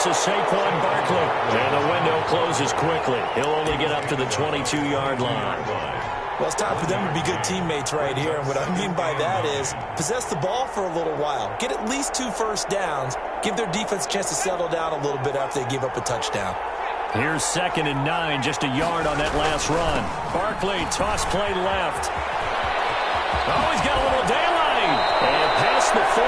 This is Saquon Barkley. And the window closes quickly. He'll only get up to the 22-yard line. Well, it's time for them to be good teammates right here. And what I mean by that is possess the ball for a little while. Get at least 2 first downs. Give their defense a chance to settle down a little bit after they give up a touchdown. Here's 2nd and 9, just a yard on that last run. Barkley, toss play left. Oh, he's got a little daylight. And past the 40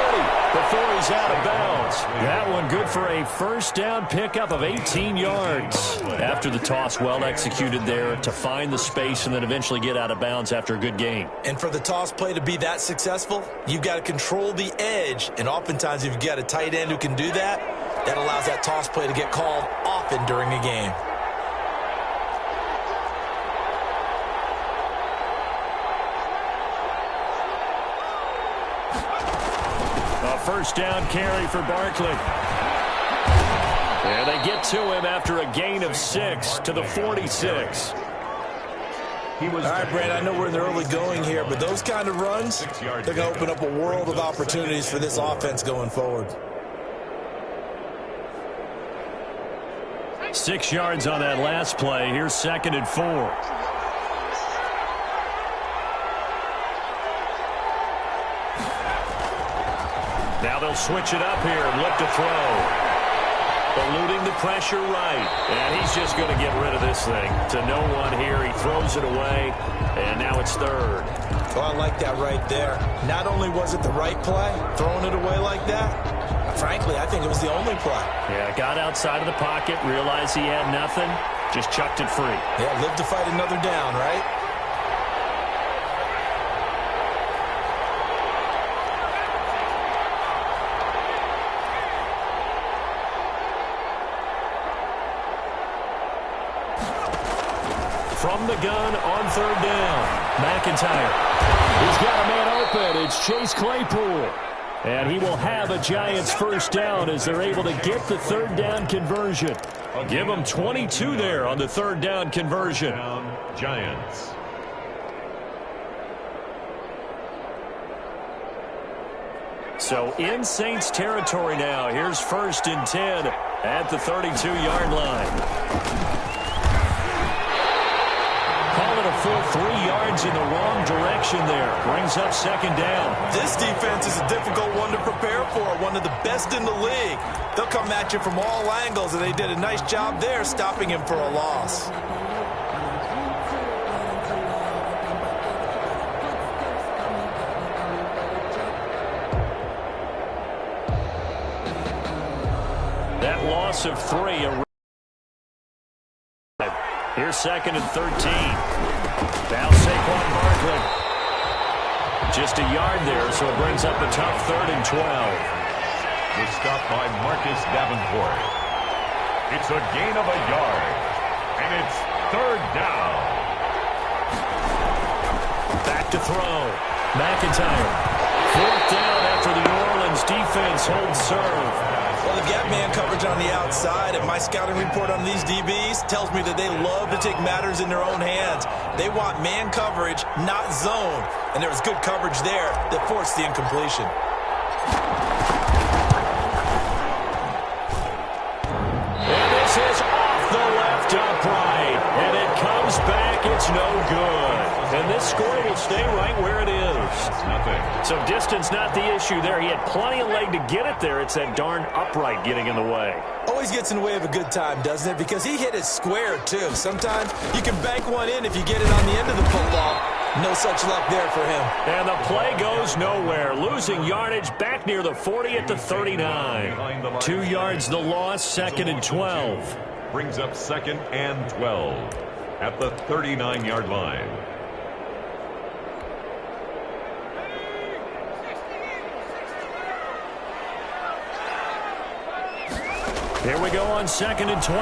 before he's out of bounds. That one good for a first down pickup of 18 yards. After the toss, well executed there to find the space and then eventually get out of bounds after a good gain. And for the toss play to be that successful, you've got to control the edge. And oftentimes if you've got a tight end who can do that, that allows that toss play to get called often during a game. A first down carry for Barkley. And they get to him after a gain of 6 to the 46. All right, Brad, I know we're in the early going here, but those kind of runs, they're going to open up a world of opportunities for this offense going forward. 6 yards on that last play. Here's 2nd and 4. Now they'll switch it up here and look to throw. Eluding the pressure right. And he's just going to get rid of this thing. To no one here. He throws it away. And now it's 3rd. Oh, I like that right there. Not only was it the right play, throwing it away like that, frankly, I think it was the only play. Yeah, got outside of the pocket, realized he had nothing, just chucked it free. Yeah, live to fight another down, right? From the gun on 3rd down, McIntyre. He's got a man open. It's Chase Claypool. And he will have a Giants first down as they're able to get the 3rd down conversion. Give them 22 there on the 3rd down conversion. Giants. So in Saints territory now. Here's 1st and 10 at the 32-yard line. Call it a full 3 yards in the wrong direction there. Brings up 2nd down. This defense is a difficult one to prepare for, one of the best in the league. They'll come at you from all angles, and they did a nice job there stopping him for a loss. That loss of 3. Here's 2nd and 13. Now Saquon Barkley. Just a yard there, so it brings up a tough 3rd and 12. The stop by Marcus Davenport. It's a gain of a yard. And it's 3rd down. Back to throw. McIntyre. 4th down after the New Orleans defense holds serve. Well, they've got man coverage on the outside, and my scouting report on these DBs tells me that they love to take matters in their own hands. They want man coverage, not zone. And there was good coverage there that forced the incompletion. And this is off the left upright. And it comes back. It's no good. And this score will stay right where it is. Nothing. So distance not the issue there. He had plenty of leg to get it there. It's that darn upright getting in the way. Always gets in the way of a good time, doesn't it? Because he hit it square, too. Sometimes you can bank one in if you get it on the end of the football. No such luck there for him. And the play goes nowhere. Losing yardage back near the 40 at the 39. 2 yards the loss, 2nd and 12. Brings up 2nd and 12 at the 39-yard line. Here we go on 2nd and 12.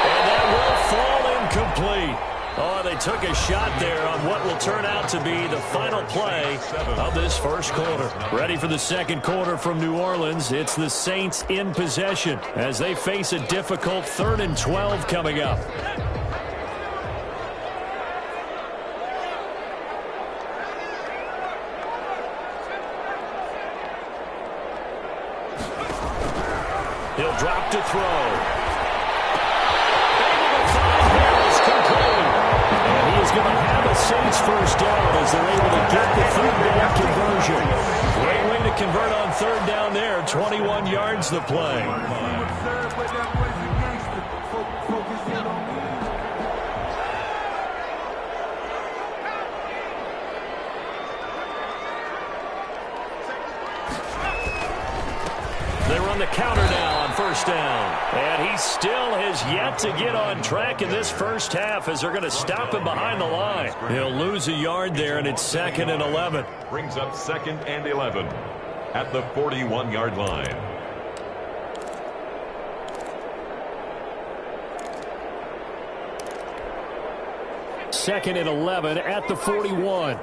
And that will fall incomplete. Oh, they took a shot there on what will turn out to be the final play of this first quarter. Ready for the second quarter from New Orleans. It's the Saints in possession as they face a difficult 3rd and 12 coming up. He'll drop to throw. Able to find Harris, complete. And he is going to have a Saints first down as they're able to get the third down conversion. Great way to convert on third down there. 21 yards the play. They run the counter now on first down. And he still has yet to get on track in this first half as they're going to stop him behind the line. He'll lose a yard there, and it's 2nd and 11. Brings up 2nd and 11 at the 41-yard line. Second and 11 at the 41.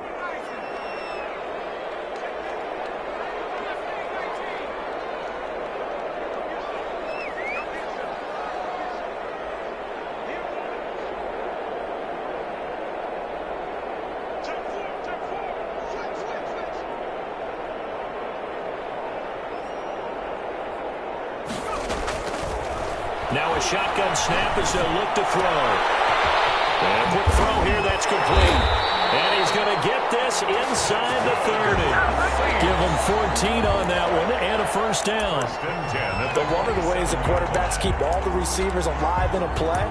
Now a shotgun snap as they'll look to throw. And a quick throw here, that's complete. And he's going to get this inside the 30. Give him 14 on that one and a first down. But one of the ways the quarterbacks keep all the receivers alive in a play,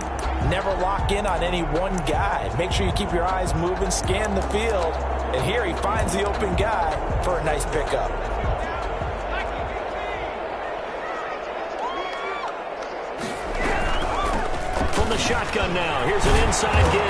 never lock in on any one guy. Make sure you keep your eyes moving, scan the field. And here he finds the open guy for a nice pickup. From the shotgun now, here's an inside give.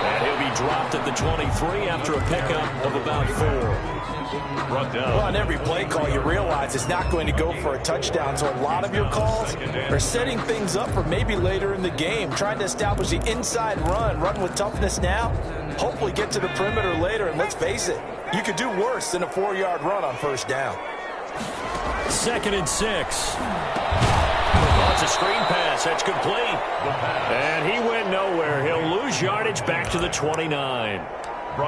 And he'll be dropped at the 23 after a pickup of about 4. Brought down. Well, on every play call, you realize it's not going to go for a touchdown. So a lot of your calls are setting things up for maybe later in the game, trying to establish the inside run with toughness now, hopefully get to the perimeter later. And let's face it, you could do worse than a 4-yard run on first down. 2nd and 6. It's a screen pass. That's complete. And he went nowhere. He'll lose yardage back to the 29.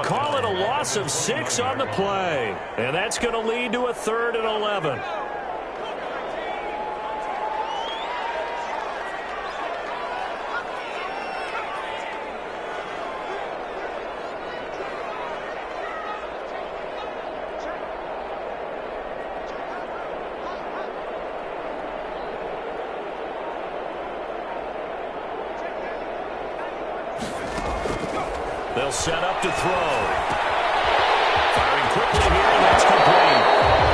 Call it a loss of 6 on the play. And that's going to lead to a 3rd and 11. They'll set up to throw. Firing quickly here, and that's complete.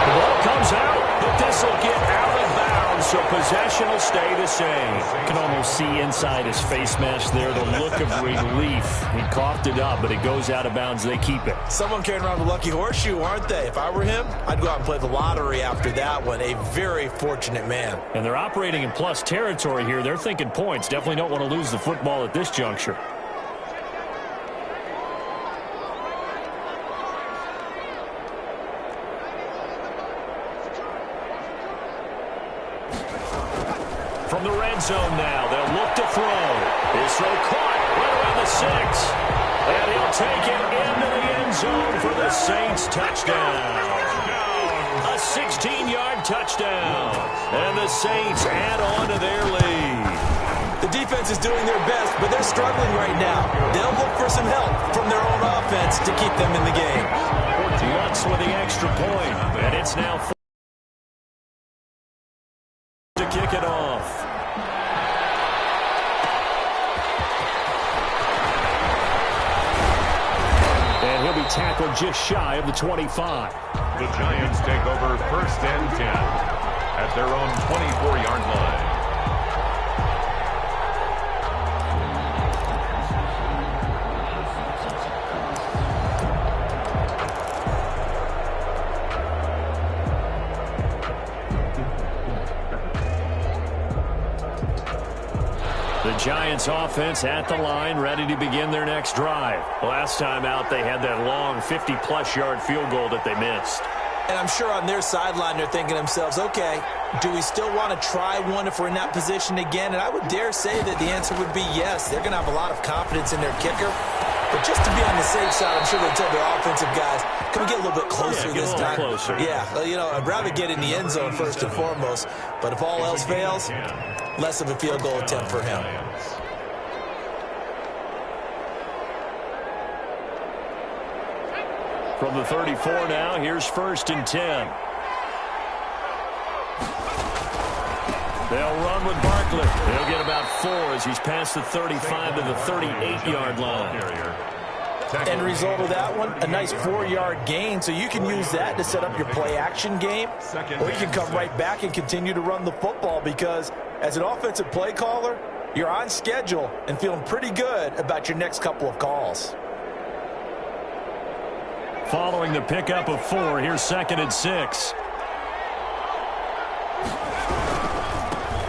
The ball comes out, but this will get out of bounds, so possession will stay the same. You can almost see inside his face mask there the look of relief. He coughed it up, but it goes out of bounds. They keep it. Someone carrying around a lucky horseshoe, aren't they? If I were him, I'd go out and play the lottery after that one. A very fortunate man. And they're operating in plus territory here. They're thinking points. Definitely don't want to lose the football at this juncture. From the red zone now, they'll look to throw. His throw caught right around the 6. And he'll take it into the end zone for the Saints touchdown. A 16-yard touchdown. And the Saints add on to their lead. The defense is doing their best, but they're struggling right now. They'll look for some help from their own offense to keep them in the game. Lutz with the extra point. And it's now 4 to kick it off. And he'll be tackled just shy of the 25. The Giants take over 1st and 10 at their own 24-yard line. The Giants offense at the line, ready to begin their next drive. Last time out, they had that long 50-plus yard field goal that they missed. And I'm sure on their sideline they're thinking to themselves, okay, do we still want to try one if we're in that position again? And I would dare say that the answer would be yes. They're going to have a lot of confidence in their kicker. But just to be on the safe side, I'm sure they told their offensive guys, can we get a little bit closer this time? Closer. Yeah, you know, I'd rather get in the end zone first and foremost. But if all else fails, less of a field goal attempt for him. From the 34 now, here's 1st and 10. They'll run with Barkley. They'll get about 4 as he's past the 35 to the 38-yard line. End result of that one, a nice 4-yard gain, so you can use that to set up your play-action game, or you can come right back and continue to run the football because as an offensive play caller, you're on schedule and feeling pretty good about your next couple of calls. Following the pickup of 4, here's 2nd and 6.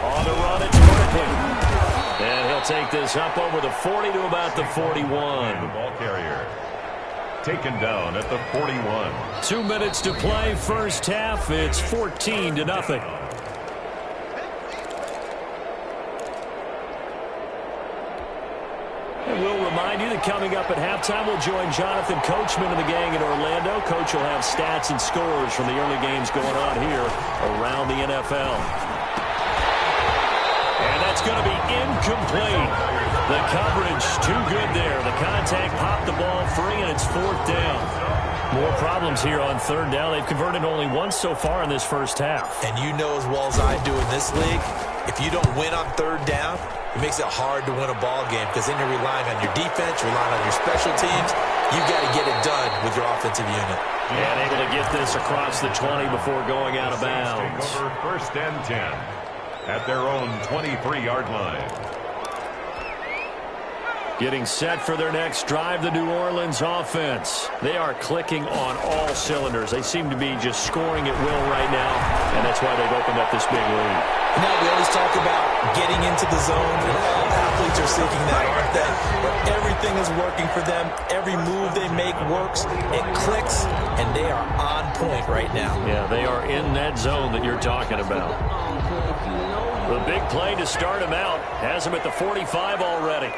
On the run, it's Barkley. And he'll take this up over the 40 to about the 41. The ball carrier taken down at the 41. 2 minutes to play, first half. It's 14-0. And we'll remind you that coming up at halftime, we'll join Jonathan Coachman and the gang in Orlando. Coach will have stats and scores from the early games going on here around the NFL. And that's going to be incomplete. The coverage too good there. The contact popped the ball free, and it's 4th down. More problems here on 3rd down. They've converted only once so far in this first half. And you know as well as I do in this league, if you don't win on 3rd down, it makes it hard to win a ball game because then you're relying on your defense, relying on your special teams. You've got to get it done with your offensive unit. And able to get this across the 20 before going out of bounds. Over 1st and 10 at their own 23-yard line. Getting set for their next drive, the New Orleans offense. They are clicking on all cylinders. They seem to be just scoring at will right now, and that's why they've opened up this big lead. Now, we always talk about getting into the zone, and all athletes are seeking that, aren't they? But everything is working for them. Every move they make works. It clicks, and they are on point right now. Yeah, they are in that zone that you're talking about. The big play to start him out has him at the 45 already.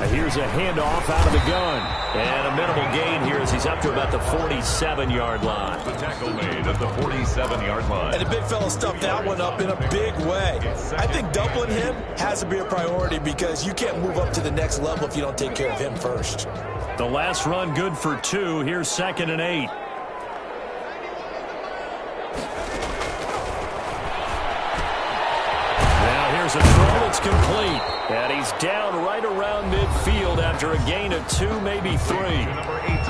Here's a handoff out of the gun. And a minimal gain here as he's up to about the 47-yard line. The tackle made at the 47-yard line. And the big fella stuffed that one up in a big way. I think doubling him has to be a priority because you can't move up to the next level if you don't take care of him first. The last run good for 2. Here's 2nd and 8. Here's a throw that's complete. And he's down right around midfield after a gain of 2, maybe 3.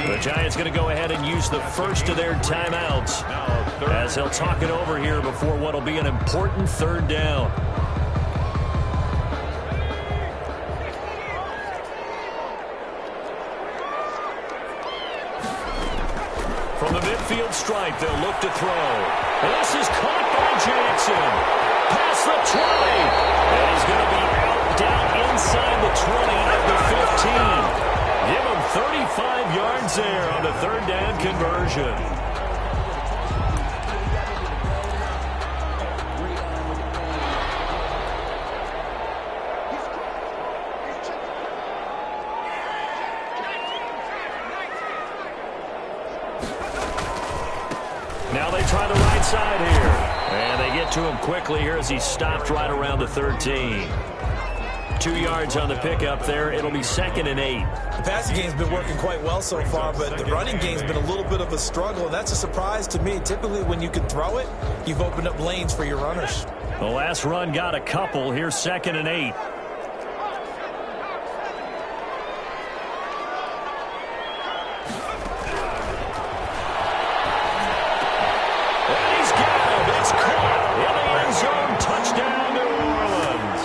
The Giants going to go ahead and use the first of their timeouts as he'll talk it over here before what will be an important 3rd down. From the midfield stripe, they'll look to throw. And this is caught by Jackson. Past the 20. And he's going to be out down inside the 20 at the 15. Give him 35 yards there on the 3rd down conversion. Now they try the right side here. And they get to him quickly here as he's stopped right around the 13. 2 yards on the pickup there. It'll be 2nd and 8. The passing game's been working quite well so far, but the running game's been a little bit of a struggle, and that's a surprise to me. Typically, when you can throw it, you've opened up lanes for your runners. The last run got a couple. Here's 2nd and 8. Touchdown, New Orleans.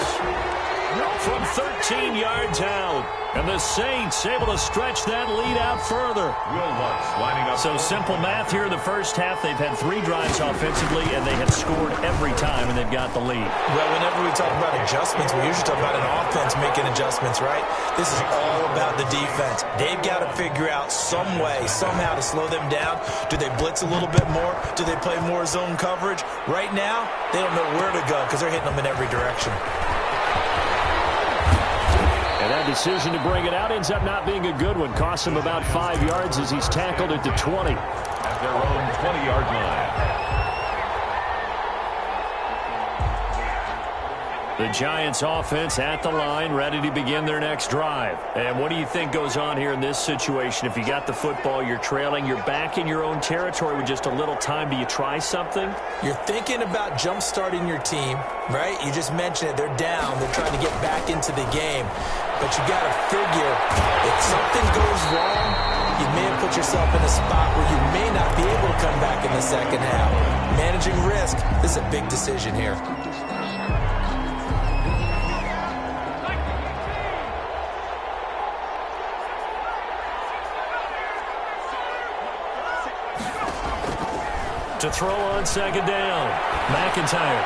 From 13 yards out. And the Saints able to stretch that lead out further. Will Lutz lining up. So simple math here in the first half. They've had 3 drives offensively, and they have scored every time, and they've got the lead. Well, whenever we talk about adjustments, we usually talk about an offense making adjustments, right? This is all about the defense. They've got to figure out some way, somehow to slow them down. Do they blitz a little bit more? Do they play more zone coverage? Right now, they don't know where to go because they're hitting them in every direction. And that decision to bring it out ends up not being a good one. Costs him about 5 yards as he's tackled at the 20. At their own 20-yard line. The Giants offense at the line, ready to begin their next drive. And what do you think goes on here in this situation? If you got the football, you're trailing, you're back in your own territory with just a little time. Do you try something? You're thinking about jump-starting your team, right? You just mentioned it. They're down. They're trying to get back into the game. But you got to figure, if something goes wrong, you may have put yourself in a spot where you may not be able to come back in the second half. Managing risk, this is a big decision here. To throw on second down. McIntyre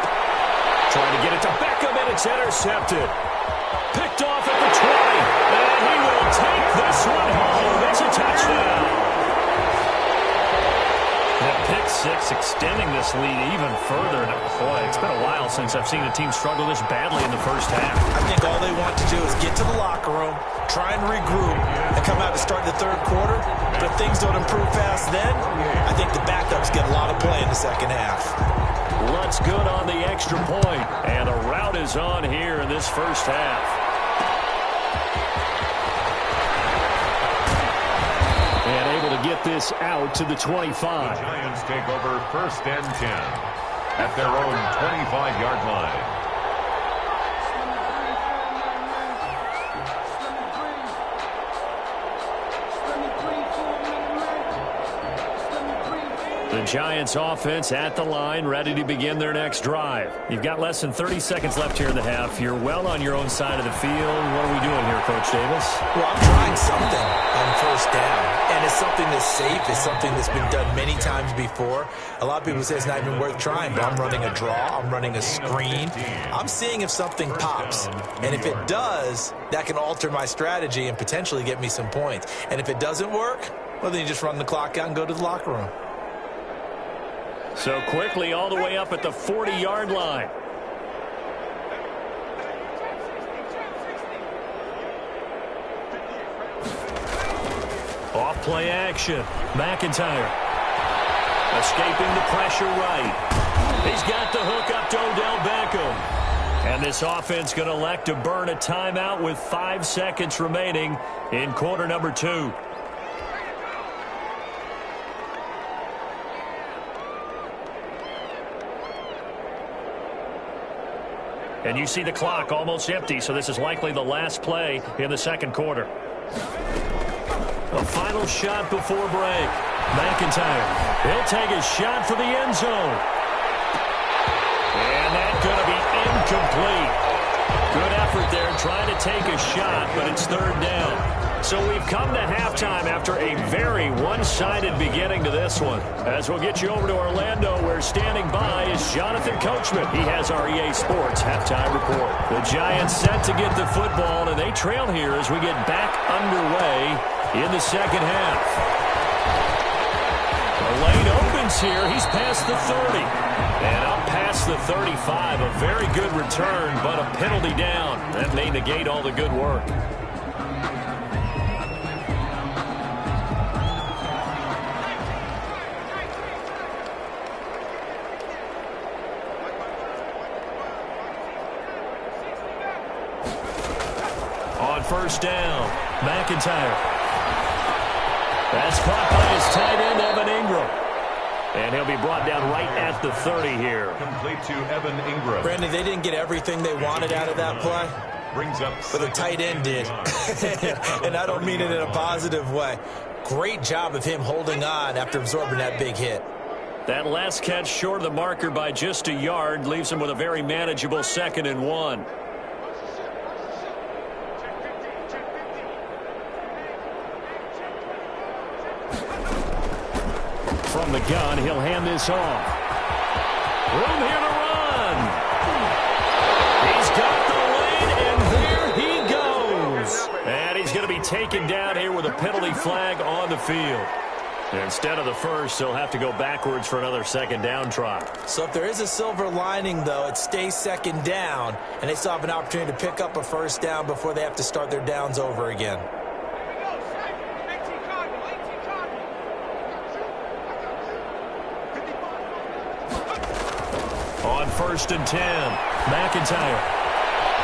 trying to get it to Beckham, and it's intercepted. Picked off at the 20, and he will take this one home. It's a touchdown. That pick six extending this lead even further. Boy, it's been a while since I've seen a team struggle this badly in the first half. I think all they want to do is get to the locker room, try and regroup, and come out to start the third quarter. But if things don't improve fast then, I think the backups get a lot of play in the second half. Lutz good on the extra point, and a route is on here in this first half. And able to get this out to the 25. The Giants take over 1st and 10 at their own 25-yard line. The Giants offense at the line, ready to begin their next drive. You've got less than 30 seconds left here in the half. You're well on your own side of the field. What are we doing here, Coach Davis? Well, I'm trying something on first down. And it's something that's safe. It's something that's been done many times before. A lot of people say it's not even worth trying, but I'm running a draw. I'm running a screen. I'm seeing if something pops. And if it does, that can alter my strategy and potentially get me some points. And if it doesn't work, well, then you just run the clock out and go to the locker room. So quickly all the way up at the 40-yard line. Off play action. McIntyre escaping the pressure right. He's got the hook up to Odell Beckham. And this offense going to elect to burn a timeout with 5 seconds remaining in quarter number 2. And you see the clock almost empty, so this is likely the last play in the second quarter. A final shot before break. McIntyre, he'll take a shot for the end zone. And that's going to be incomplete. Good effort there trying to take a shot, but it's third down. So we've come to halftime after a very one-sided beginning to this one. As we'll get you over to Orlando, where standing by is Jonathan Coachman. He has our EA Sports halftime report. The Giants set to get the football, and they trail here as we get back underway in the second half. The lane opens here. He's past the 30. And up past the 35. A very good return, but a penalty down. That may negate all the good work. On first down, McIntyre. That's caught by his tight end, Evan Ingram. And he'll be brought down right at the 30 here. Complete to Evan Ingram. Brandon, they didn't get everything they wanted out of that play. Brings up But the tight end did. And I don't mean it in a positive way. Great job of him holding on after absorbing that big hit. That last catch short of the marker by just a yard leaves him with a very manageable 2nd and 1. from the gun. He'll hand this off. Room here to run. He's got the lane, and there he goes. And he's going to be taken down here with a penalty flag on the field. Instead of the first, they'll have to go backwards for another second down try. So if there is a silver lining, though, it stays second down, and they still have an opportunity to pick up a first down before they have to start their downs over again. On 1st and 10, McIntyre.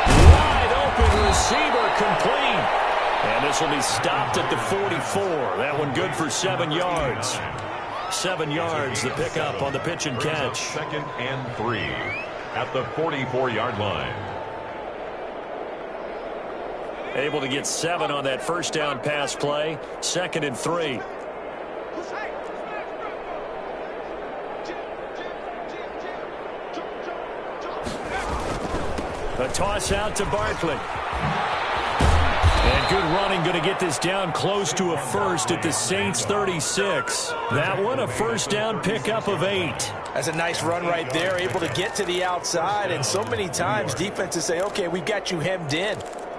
Wide open receiver, complete. And this will be stopped at the 44. That one good for 7 yards. 7 yards, the pickup on the pitch and catch. 2nd and 3 at the 44-yard line. Able to get 7 on that first down pass play. 2nd and 3. A toss out to Barkley. And good running, going to get this down close to a first at the Saints 36. That one, a first down pickup of 8. That's a nice run right there, able to get to the outside. And so many times defenses say, okay, we've got you hemmed in.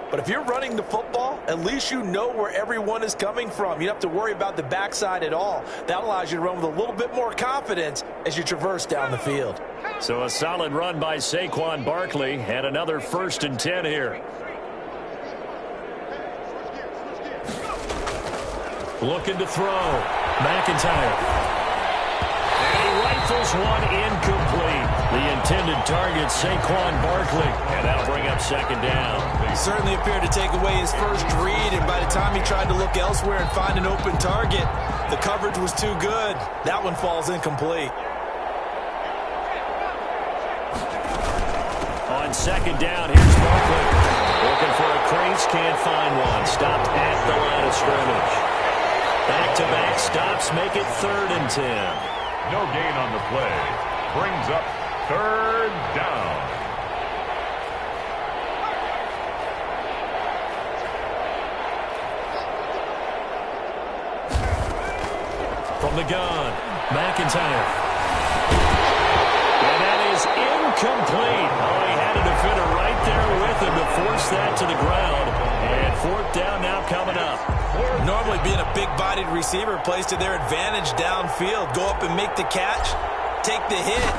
But if you're running the football, at least you know where everyone is coming from. You don't have to worry about the backside at all. That allows you to run with a little bit more confidence as you traverse down the field. So a solid run by Saquon Barkley, and another 1st and 10 here. Looking to throw. McIntyre. And he rifles one incomplete. The intended target, Saquon Barkley. And that'll bring up 2nd down. He certainly appeared to take away his first read, and by the time he tried to look elsewhere and find an open target, the coverage was too good. That one falls incomplete. On 2nd down, here's Barkley. Looking for a crease, can't find one. Stopped at the line of scrimmage. Back-to-back stops make it 3rd and 10. No gain on the play. Brings up 3rd down. From the gun, McIntyre. And that is incomplete. Oh, he had a defender right there with him to force that to the ground. And 4th down now coming up. Normally being a big-bodied receiver plays to their advantage downfield. Go up and make the catch, take the hit,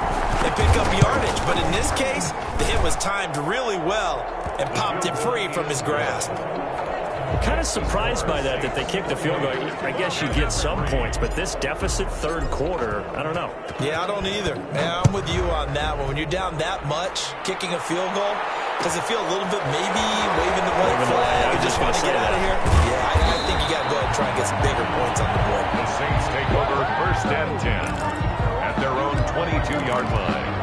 and pick up yardage. But in this case, the hit was timed really well and popped it free from his grasp. I'm kind of surprised by that they kicked the field goal. I guess you get some points, but this deficit 3rd quarter, I don't know. Yeah, I don't either. Yeah, I'm with you on that one. When you're down that much, kicking a field goal, does it feel a little bit maybe waving the white flag? You just want to get out of here? Yeah, I think you got to go ahead and try and get some bigger points on the board. The Saints take over 1st and 10 at their own 22-yard line.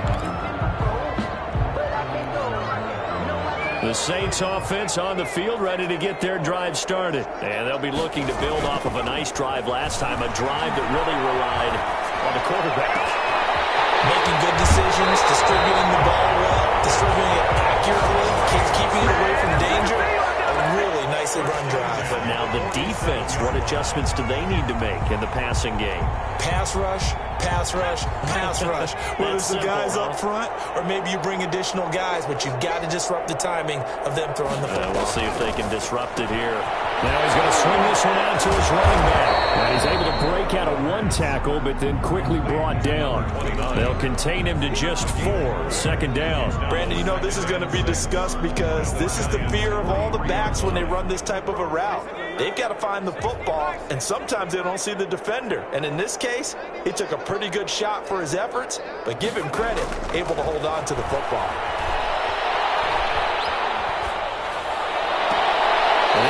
The Saints offense on the field, ready to get their drive started. And they'll be looking to build off of a nice drive last time, a drive that really relied on the quarterback. Making good decisions, distributing the ball well, distributing it accurately, keeping it away from danger. A really nicely run drive. But now the defense, what adjustments do they need to make in the passing game? Pass rush, pass rush, pass rush. Whether it's the guys up front or maybe you bring additional guys, but you've got to disrupt the timing of them throwing the football. We'll see if they can disrupt it here. Now he's going to swing this one out to his running back. And he's able to break out of 1 tackle, but then quickly brought down. They'll contain him to just 4. 2nd down. Brandon, you know this is going to be discussed because this is the fear of all the backs when they run this type of a route. They've got to find the football, and sometimes they don't see the defender. And in this case, he took a pretty good shot for his efforts, but give him credit, able to hold on to the football.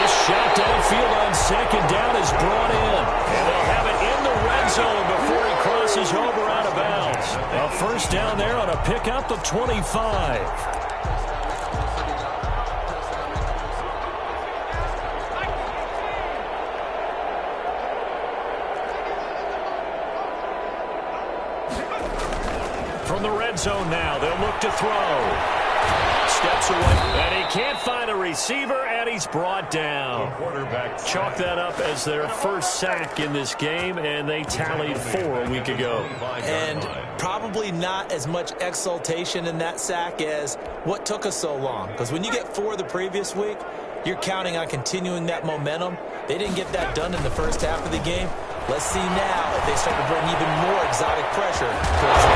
This shot downfield on 2nd down is brought in. And they'll have it in the red zone before he crosses over out of bounds. A first down there on a pickup of 25. From the red zone now, they'll look to throw. steps away. And he can't find a receiver, and he's brought down. Chalk that up as their first sack in this game, and they tallied 4 a week ago. And probably not as much exultation in that sack as what took us so long. Because when you get 4 the previous week, you're counting on continuing that momentum. They didn't get that done in the first half of the game. Let's see now if they start to bring even more exotic pressure towards the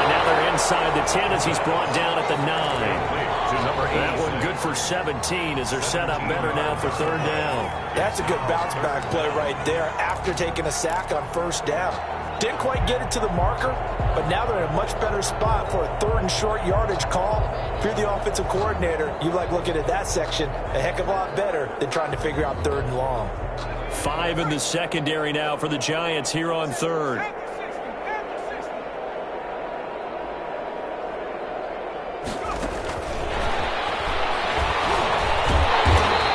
And now they're inside the 10 as he's brought down at the 9. That one good for 17 as they're set up better now for 3rd down. That's a good bounce back play right there after taking a sack on 1st down. Didn't quite get it to the marker, but now they're in a much better spot for a 3rd and short yardage call. If you're the offensive coordinator, you like looking at that section a heck of a lot better than trying to figure out 3rd and long. 5 in the secondary now for the Giants here on 3rd.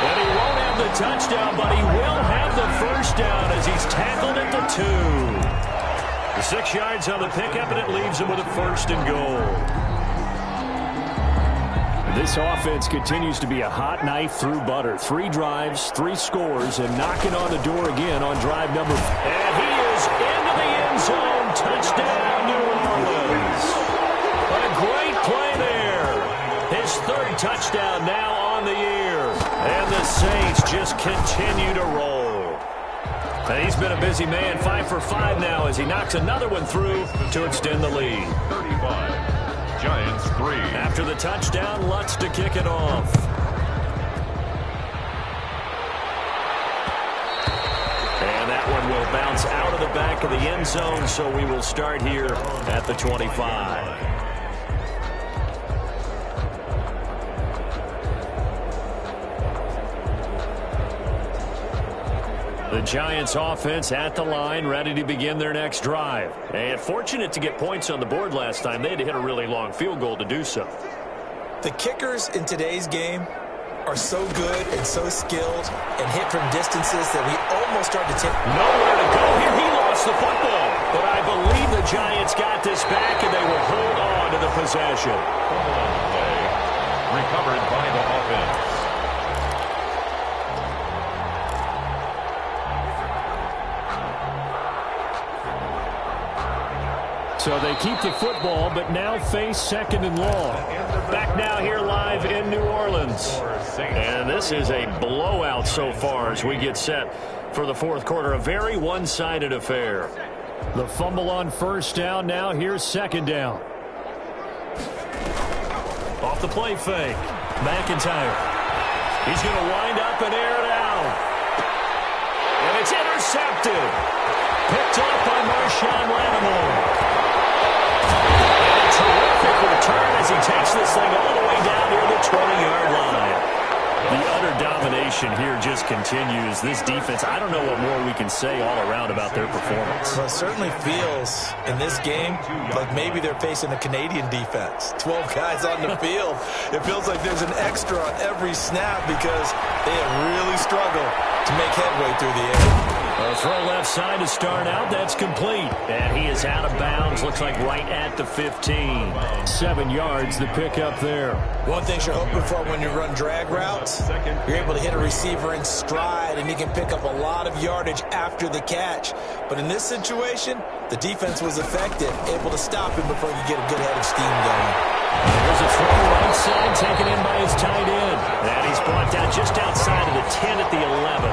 And he won't have the touchdown, but he will have the 1st down as he's tackled at the 2. The 6 yards on the pickup, and it leaves him with a 1st and goal. This offense continues to be a hot knife through butter. 3 drives, 3 scores, and knocking on the door again on drive number 4. And he is into the end zone. Touchdown, New Orleans. A great play there. His 3rd touchdown now on the year. And the Saints just continue to roll. And he's been a busy man, 5 for 5 now as he knocks another one through to extend the lead. 35. Giants 3. After the touchdown, Lutz to kick it off. And that one will bounce out of the back of the end zone, so we will start here at the 25. The Giants offense at the line, ready to begin their next drive. And fortunate to get points on the board last time. They had to hit a really long field goal to do so. The kickers in today's game are so good and so skilled and hit from distances that we almost start to take. Nowhere to go here. He lost the football. But I believe the Giants got this back, and they will hold on to the possession. Recovered by the offense. So they keep the football, but now face 2nd and long. Back now here live in New Orleans. And this is a blowout so far as we get set for the 4th quarter. A very one-sided affair. The fumble on 1st down. Now here's 2nd down. Off the play fake. McIntyre. He's going to wind up and air it out. And it's intercepted. Picked off by Marshawn Lattimore. Terrific return as he takes this thing all the way down near the 20-yard line. The utter domination here just continues. This defense, I don't know what more we can say all around about their performance. Well, it certainly feels in this game like maybe they're facing a Canadian defense. 12 guys on the field. It feels like there's an extra on every snap because they have really struggled to make headway through the air. A throw left side to start out. That's complete. And he is out of bounds. Looks like right at the 15. 7 yards, the pickup there. One thing you're hoping for when you run drag routes, you're able to hit a receiver in stride, and he can pick up a lot of yardage after the catch. But in this situation, the defense was effective, able to stop him before he could get a good head of steam going. There's a throw right side taken in by his tight end. And he's brought down just outside of the 10 at the 11.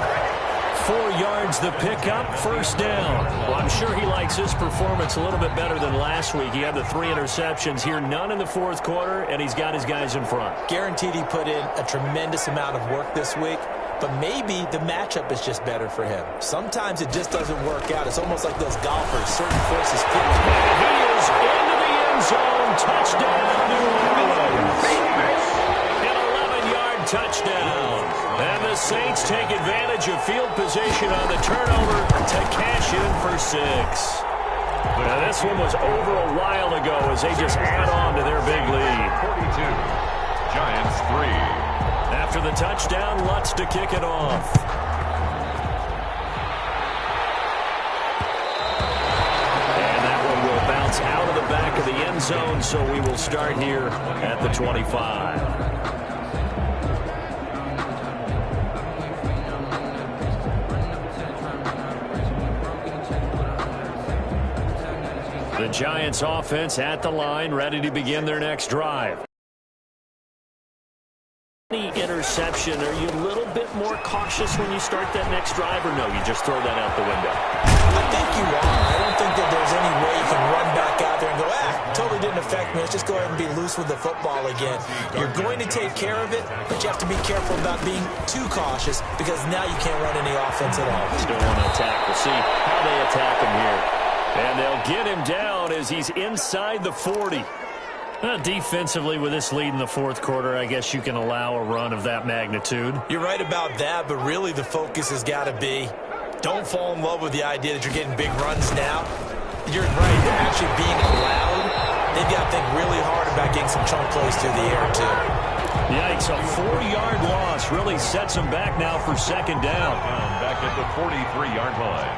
4 yards the pickup, 1st down. Well, I'm sure he likes his performance a little bit better than last week. He had the 3 interceptions here, none in the 4th quarter, and he's got his guys in front. Guaranteed he put in a tremendous amount of work this week, but maybe the matchup is just better for him. Sometimes it just doesn't work out. It's almost like those golfers, certain forces fit. And he is into the end zone. Touchdown, New Orleans. An 11-yard touchdown. And the Saints take advantage of field position on the turnover to cash in for 6. Now, this one was over a while ago as they just add on to their big lead. 42. Giants 3. After the touchdown, Lutz to kick it off. And that one will bounce It's out of the back of the end zone, so we will start here at the 25. The Giants offense at the line, ready to begin their next drive. Interception, are you a little bit more cautious when you start that next drive, or no, you just throw that out the window? I think you are. I don't think that there's any way you can run back out there and go, totally didn't affect me. Let's just go ahead and be loose with the football again. You're going to take care of it, but you have to be careful about being too cautious because now you can't run any offense at all. Still want to attack. We'll see how they attack him here. And they'll get him down as he's inside the 40. Defensively, with this lead in the fourth quarter, I guess you can allow a run of that magnitude. You're right about that, but really the focus has got to be don't fall in love with the idea that you're getting big runs now. You're right. They're actually being allowed. They've got to think really hard about getting some chunk plays through the air, too. Yikes, a 4-yard loss really sets them back now for second down. Back at the 43-yard line.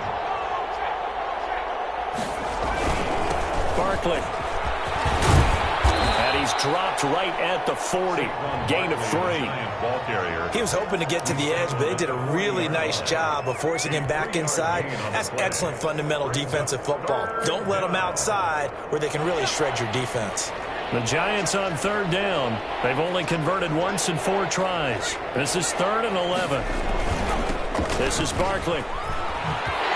Barkley. He's dropped right at the 40. Gain of 3. He was hoping to get to the edge, but they did a really nice job of forcing him back inside. That's excellent fundamental defensive football. Don't let them outside where they can really shred your defense. The Giants on third down. They've only converted once in 4 tries. This is 3rd and 11. This is Barkley.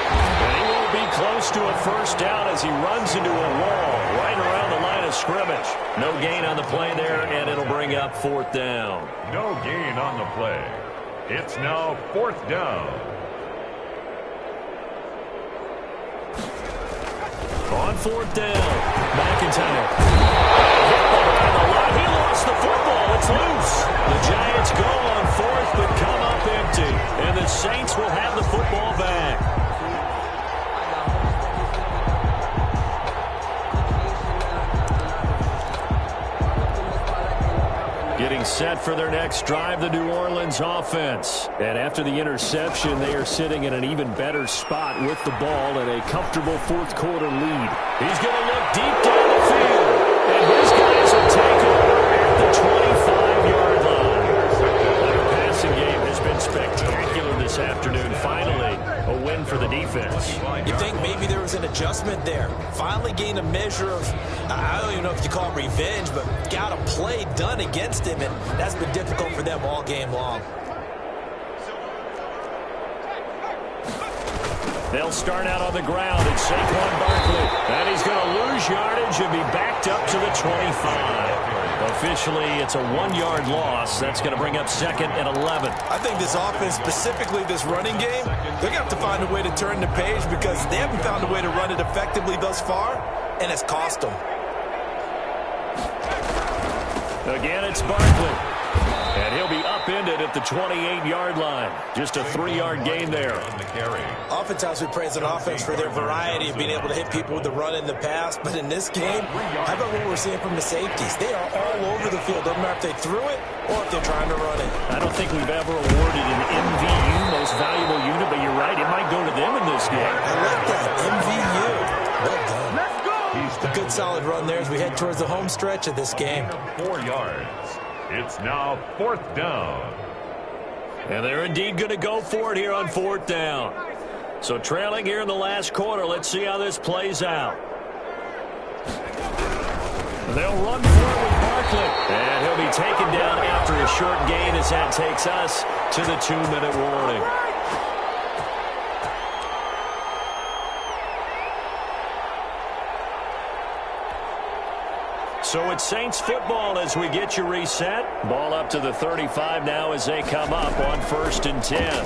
And he won't be close to a first down as he runs into a wall right around the line of scrimmage. No gain on the play there, and it'll bring up 4th down. No gain on the play. It's now 4th down. On 4th down, McIntyre. He lost the football. It's loose. The Giants go on 4th, but come up empty. And the Saints will have the football back. Getting set for their next drive, the New Orleans offense. And after the interception, they are sitting in an even better spot with the ball and a comfortable fourth quarter lead. He's going to look deep down the field. And his guys will take over at the 25-yard line. Their passing game has been spectacular this afternoon. Finally, a win for the defense. You think maybe there was an adjustment there. Finally gained a measure of, I don't even know if you call it revenge, but got a play done against him, and that's been difficult for them all game long. They'll start out on the ground. It's Saquon Barkley. And he's going to lose yardage and be backed up to the 25. Officially, it's a 1-yard loss. That's going to bring up 2nd and 11. I think this offense, specifically this running game, they're going to have to find a way to turn the page because they haven't found a way to run it effectively thus far, and it's cost them. Again, it's Barkley. And he'll be upended at the 28-yard line. Just a 3-yard gain there. Oftentimes we praise an offense for their variety of being able to hit people with the run in the pass. But in this game, how about what we're seeing from the safeties? They are all over the field. Doesn't matter if they threw it or if they're trying to run it. I don't think we've ever awarded an MVU, most valuable unit, but you're right. It might go to them in this game. I like that. MVU. Well done. Let's go. A good solid run there as we head towards the home stretch of this game. 4 yards. It's now 4th down. And they're indeed going to go for it here on 4th down. So trailing here in the last quarter. Let's see how this plays out. They'll run forward with Barkley. And he'll be taken down after a short gain as that takes us to the 2-minute warning. So it's Saints football as we get you reset. Ball up to the 35 now as they come up on 1st and 10.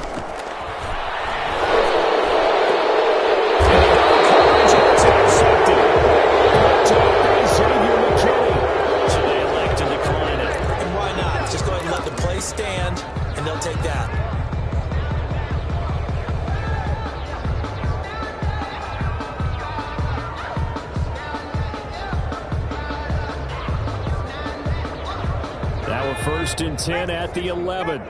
So they elect to decline it. And why not? Just go ahead and let the play stand, and they'll take that. Now a 1st and 10 at the 11.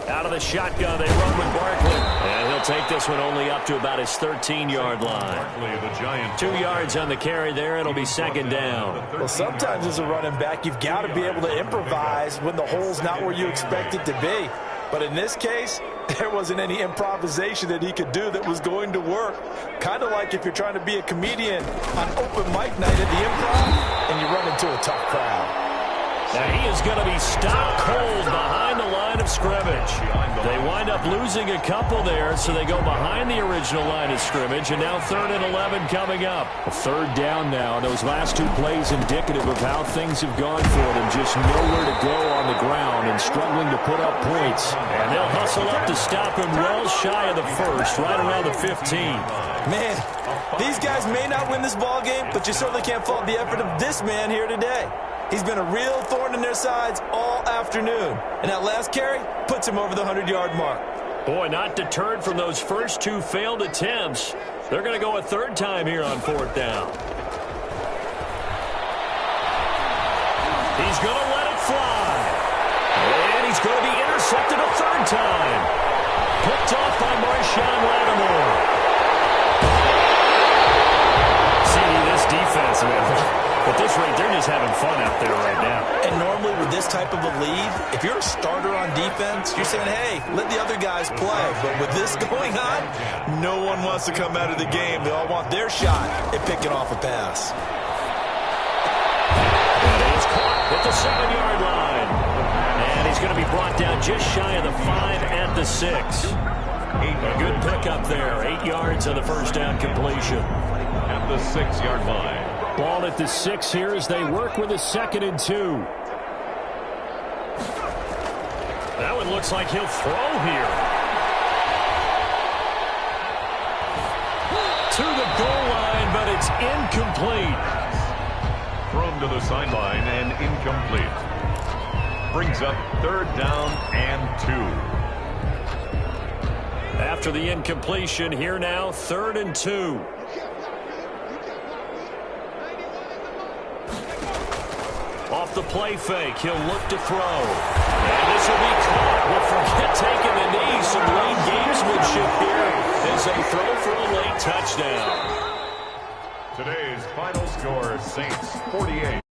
Out Out of the shotgun, they run with Barkley. And he'll take this one only up to about his 13-yard line. Barkley, the Giant. 2 yards on the carry there. It'll be second down. Well, sometimes as a running back, you've got to be able to improvise when the hole's not where you expect it to be. But in this case, there wasn't any improvisation that he could do that was going to work. Kind of like if you're trying to be a comedian on open mic night at the Improv and you run into a tough crowd. Now he is going to be stopped cold behind the line of scrimmage. They wind up losing a couple there, so they go behind the original line of scrimmage, and now 3rd and 11 coming up. A 3rd down now. Those last 2 plays indicative of how things have gone for them. Just nowhere to go on the ground and struggling to put up points. And they'll hustle up to stop him well shy of the first, right around the 15. Man, these guys may not win this ball game, but you certainly can't fault the effort of this man here today. He's been a real thorn in their sides all afternoon. And that last carry puts him over the 100-yard mark. Boy, not deterred from those first 2 failed attempts. They're going to go a 3rd time here on 4th down. He's going to let it fly. And he's going to be intercepted a 3rd time. Picked off by Marshawn Lattimore. See, this defense, man. At this rate, they're just having fun out there right now. And normally with this type of a lead, if you're a starter on defense, you're saying, hey, let the other guys play. But with this going on, no one wants to come out of the game. They all want their shot at picking off a pass. And he's caught at the 7-yard line. And he's going to be brought down just shy of the 5 at the 6. A good pickup there. 8 yards on the first down completion. At the 6-yard line. Ball at the 6 here as they work with a 2nd and 2. That one looks like he'll throw here. To the goal line, but it's incomplete. Thrown to the sideline and incomplete. Brings up 3rd down and 2. After the incompletion, here now, 3rd and 2. Off the play fake, he'll look to throw. And this will be caught. We'll forget taking the knee. Some late gamesmanship here as they throw for a late touchdown. Today's final score, Saints 48.